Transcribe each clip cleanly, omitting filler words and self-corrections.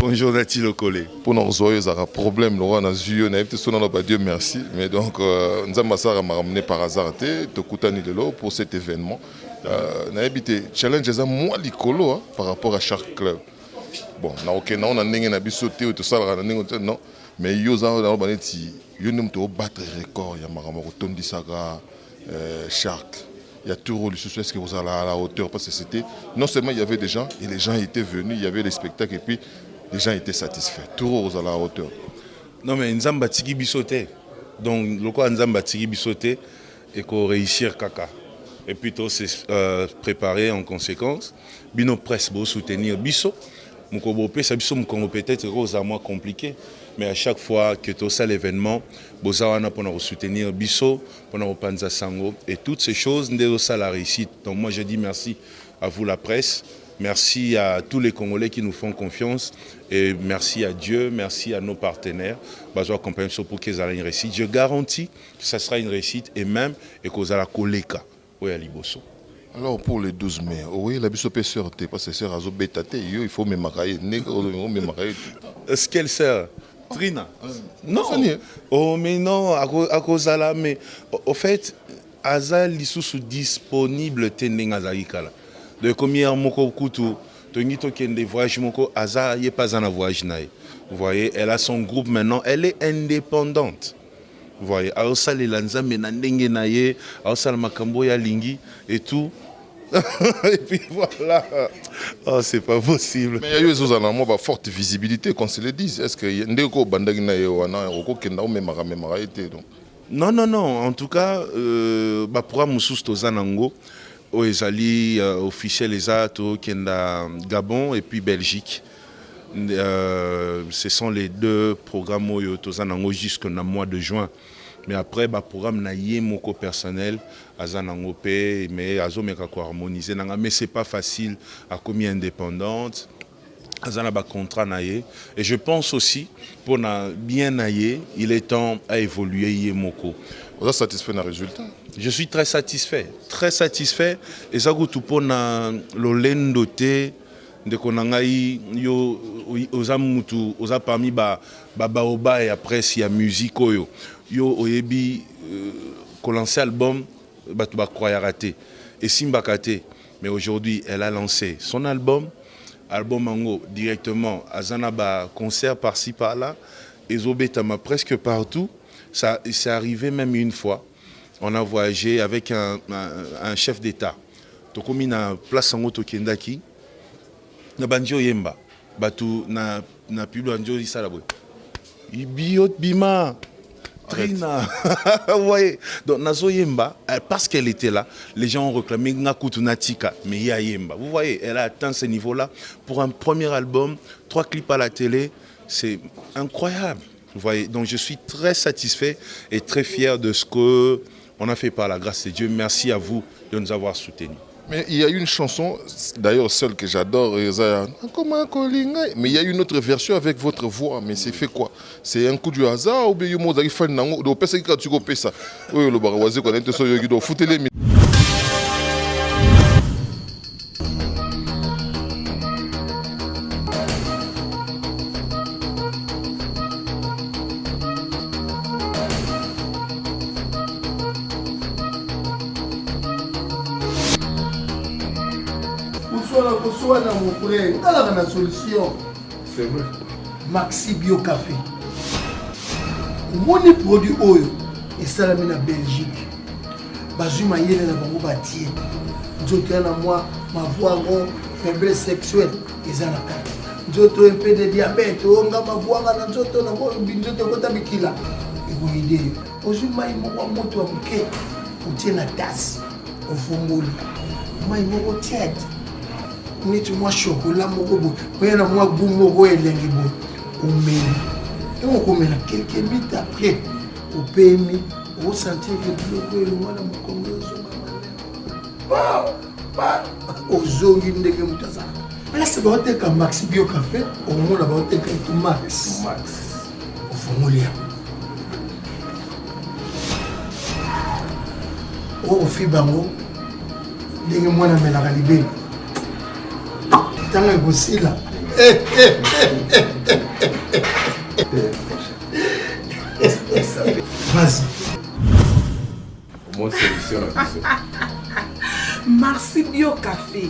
Bonjour Nati Lokole. Pour nous résoudre un problème, nous avons eu Dieu merci. Mais donc, nous avons ramené par hasard pour cet événement. Nous avons habité challenge moins licolo par rapport à chaque club. Bon, on a sauté ou tout ça, non. Mais nous avons battre record. Il y a Tondi Saga, Shark. Il y a tout le succès que vous allez à la hauteur. Parce que c'était, non seulement il y avait des gens, et les gens étaient venus, il y avait des spectacles, et puis les gens étaient satisfaits. Tout vous allez à la hauteur. Non, mais nous avons battu Bissoté. Donc, le quoi nous avons battu Bissoté et qu'on réussir caca. Et puis, tout s'est préparé en conséquence. Bino presse pour soutenir Bisso. Mon peut-être moins compliqué. Mais à chaque fois que tout ça l'événement, Bozawana pour nous soutenir Bisso, pour nous Panza Sango et toutes ces choses, nous ça la réussite. Donc moi je dis merci à vous la presse, merci à tous les Congolais qui nous font confiance et merci à Dieu, merci à nos partenaires. Bazo accompagne pour qu'ils aient une réussite. Je garantis que ça sera une réussite et même et qu'on a la coleka oui à Liboso. Alors pour le 12 mai, oui, la Bisso peut sortir parce que c'est Razo Bétate, il faut me marier. Est-ce qu'elle sert? Trina. Non. Oh mais non, à cause de là, mais au fait, Azal est disponible tending Azaïkala. De combien moko kutu, tonito kende voyage moko Azal n'est pas en voyage naï. Vous voyez, elle a son groupe maintenant, elle est indépendante. Vous voyez, alors ça les lanza menandenge naïe, alors ça le makambo ya lingi et tout. Et puis voilà, oh, c'est pas possible. Mais il y a eu une forte visibilité, qu'on se le dise. Est-ce que y a des gens qui non, non, non. En tout cas, pour Moussous Tozanango, les officiels qui sont Gabon et puis Belgique. Ce sont les deux programmes Tozanango jusqu'au mois de juin. Mais après, le programme naïe moko personnel, azanangopé, mais azomeka ko harmoniser nanga, mais c'est pas facile à commis indépendante. Azana ba contrat naïe. Et je pense aussi pour na bien naïe, il est temps à évoluer yé moko. Vous êtes satisfait d'un résultat? Je suis très satisfait, très satisfait. Et ça goûte pour na l'olendoté de konangai yo ozamutu oza parmi baoba et après s'il y a musique yo. Yo oyebi lancé album batu ba croya raté et Simba Kate mais aujourd'hui elle a lancé son album Mango directement azana ba concert par-ci par-là et zobetama presque partout ça c'est arrivé même une fois on a voyagé avec un chef d'état tokomi na place Sango Tokendaki na banjo yemba batu na public banjo isala boy ibiot bima Trina, vous voyez, donc Nazo Yemba, parce qu'elle était là, les gens ont réclamé Ngakutu Natika, mais il y a Yemba. Vous voyez, elle a atteint ce niveau-là. Pour un premier album, 3 clips à la télé, c'est incroyable. Vous voyez, donc je suis très satisfait et très fier de ce qu'on a fait par la grâce de Dieu. Merci à vous de nous avoir soutenus. Mais il y a une chanson, d'ailleurs celle que j'adore, mais il y a une autre version avec votre voix, mais c'est fait quoi? C'est un coup du hasard ou bien il y a une fan de personne qui a tué ça? Oui, le baroisier qu'on a été sur le guido, foutez-les. La solution, c'est vrai. Maxi Bio Café. Mon produit oyo et ça la mine en Belgique. Bazuma yele na bango batie. Nzoto na moi ma voix en faiblesse sexuelle et ça la carte. Nzoto un peu de diabète, onga ma voix na nzoto na mo binzoto kota bikila. Et vous idée. Ozuma imo wa moto amuke. Utie na tasse au fongoli. Moi imo tiède. Neti moi chocolat moko bo oyana moi goût moko elengi bo omeli et on komela quelques minutes après au PMI on sentir que biloko elonga na mokongo ba ozongi ndenge mutaza ala se ba teka Maxi Bio Café au mona ba teka tout max au fongolia o fibango ndenge mwana melaka libeli tanga gosila Vas-y. Moi, solution. Merci Bio Café.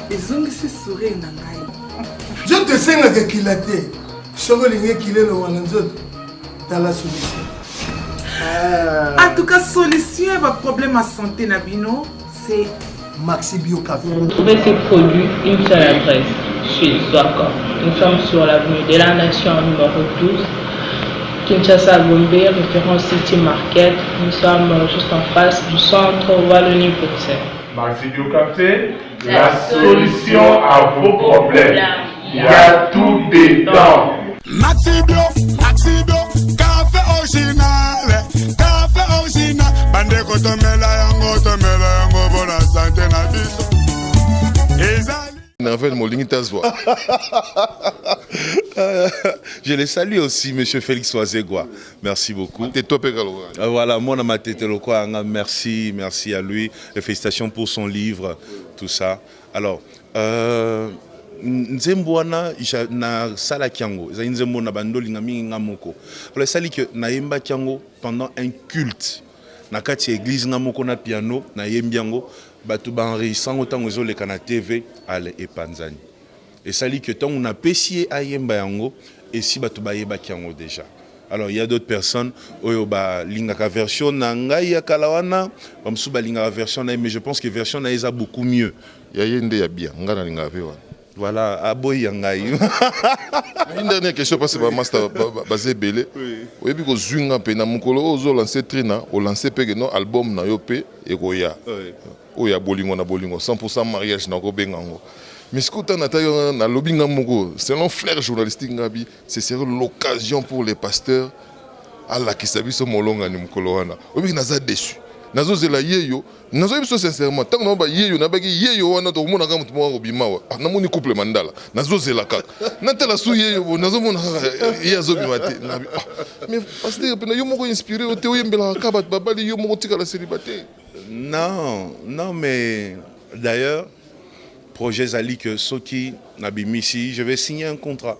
Les ongles se seraient nangai. Je te sens que qu'il a été. Je vais qu'il est le Wananzot. Dans la solution. En tout cas, solution à problème à santé Nabino, c'est Maxi Bio Café. Vous trouvez ces produits, une seule adresse, chez Swacom. Nous sommes sur l'avenue de la Nation numéro 12, Kinshasa Gombe, référence City Market. Nous sommes juste en face du centre Wallonie-Bruxelles. Maxi Bio Café, la solution à vos problèmes. Il y a tout dedans. Maxi Bio, café original, bande kotomela yango pour la santé na biso. Je les salue aussi, monsieur Félix Oazegwa. Merci beaucoup. Voilà, mon amatete merci, merci à lui. Et félicitations pour son livre, tout ça. Alors, Nzembwana na sala kiango, za nzembo na bandoli ngami ngamoko. Alors sali que na yemba kiango pendant un culte. Na kati église ngamoko na piano na yembiango batu ba enregistrant autant ozo le kana TV ale et panzani. Et sali que tant on a pessier à yemba yango et si batu ba yeba kiango déjà. Alors il y a d'autres personnes oyo ba lingaka version na ngai ya kalawana bamsu ba lingaka version na mais je pense que version na eza beaucoup mieux. Ya yende ya bien ngana linga pewa. Voilà, aboy yangai. Une dernière question parce que ma master basé belé. Oui, puis que zunga pe na mukolo ozo lancer trina, o lancer pe no album na yo pe e koya. Oya bolingo na bolingo 100% mariage na ko bengango. Mais ce que tu as na lobinga moko, selon flair journalistique ngabi, ce serait l'occasion pour les pasteurs à la kisabi so molonga ni mukolo wana. Obi naza déçu. Nazo zela yeyo, nazo biso sincèrement, tant que ba yeyo na baki yeyo wana to mona ka mutu mo bimawa. Na moni couple mandala. Nazo zela kaka. Na tela su yeyo, nazo mona yezo bimate. Mais parce que pena yo moko inspiré o te oyembela ka bat babali yo moko tika la célibataire. Non, non mais d'ailleurs projet Zali que Soki Nabimisi, je vais signer un contrat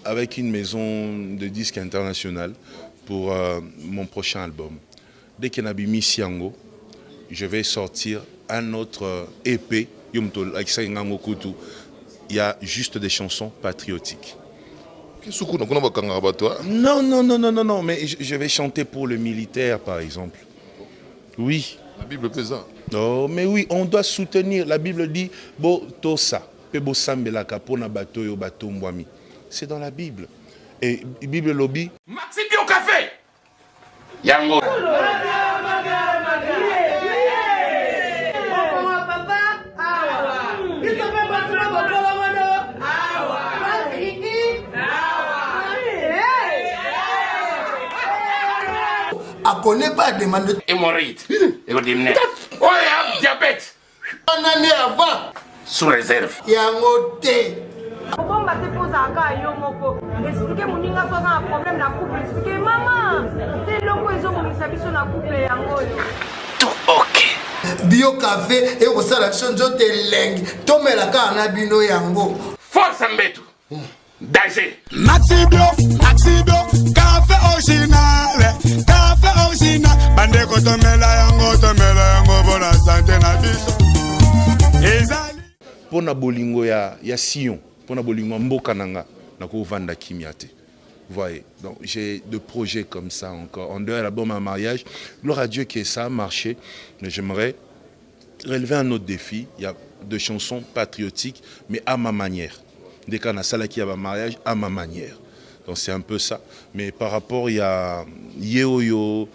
avec une maison de disques internationale pour mon prochain album. Dès que Nabimisi Yango, je vais sortir un autre EP. Il y a juste des chansons patriotiques. Non, non, non, non, non, non, mais je vais chanter pour le militaire par exemple. Oui. La Bible pesa. Oh, mais oui, on doit soutenir. La Bible dit bo tosa, pebo sambelaka pona bato yo bato mbwami. C'est dans la Bible. Et Bible lobby. Maxi Bio Café. Yango. A connaît pas demande Hémorroïde. Oh, il y a diabète. une année avant. Sous réserve. Yango te. Bon, bah, tu poses à gars, yo, moko. Expliquez mon ninga, toi, un problème, la couple. Expliquez, maman. T'es loco, ils ont mis sa vie sur la couple, yango. Tout ok. Bio Café et au salation de lengue. Tomé la cana bino yango. Force en bétou. Danger. Maxi Bio, café original, bande kotomela yango pour la santé na biso. Ezali. Pour na bolingo ya Sion, pour na bolingo mboka nanga, na ko vanda kimiate. Vous voyez, donc j'ai des projets comme ça encore. En dehors de l'album à mariage, gloire à Dieu que ça a marché, mais j'aimerais relever un autre défi. Il y a des chansons patriotiques, mais à ma manière. Dès qu'on a ça qui a un mariage, à ma manière. Donc c'est un peu ça. Mais par rapport, il y a Yeoyo.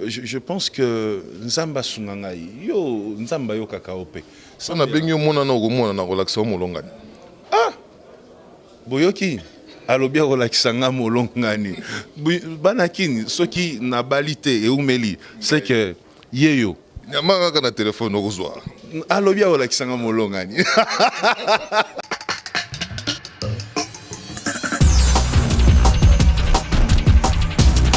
Je pense que Nzamba Sungangai, yo Nzamba yo kakaope. Ça n'a pas eu mon an na relaxation molongani. Ah, boyoki. Alobia relaxanga molongani. Banakini, ce qui n'a balité et oumeli, c'est que yeyo. Nyamaka na téléphone au revoir. Alobia relaxanga molongani.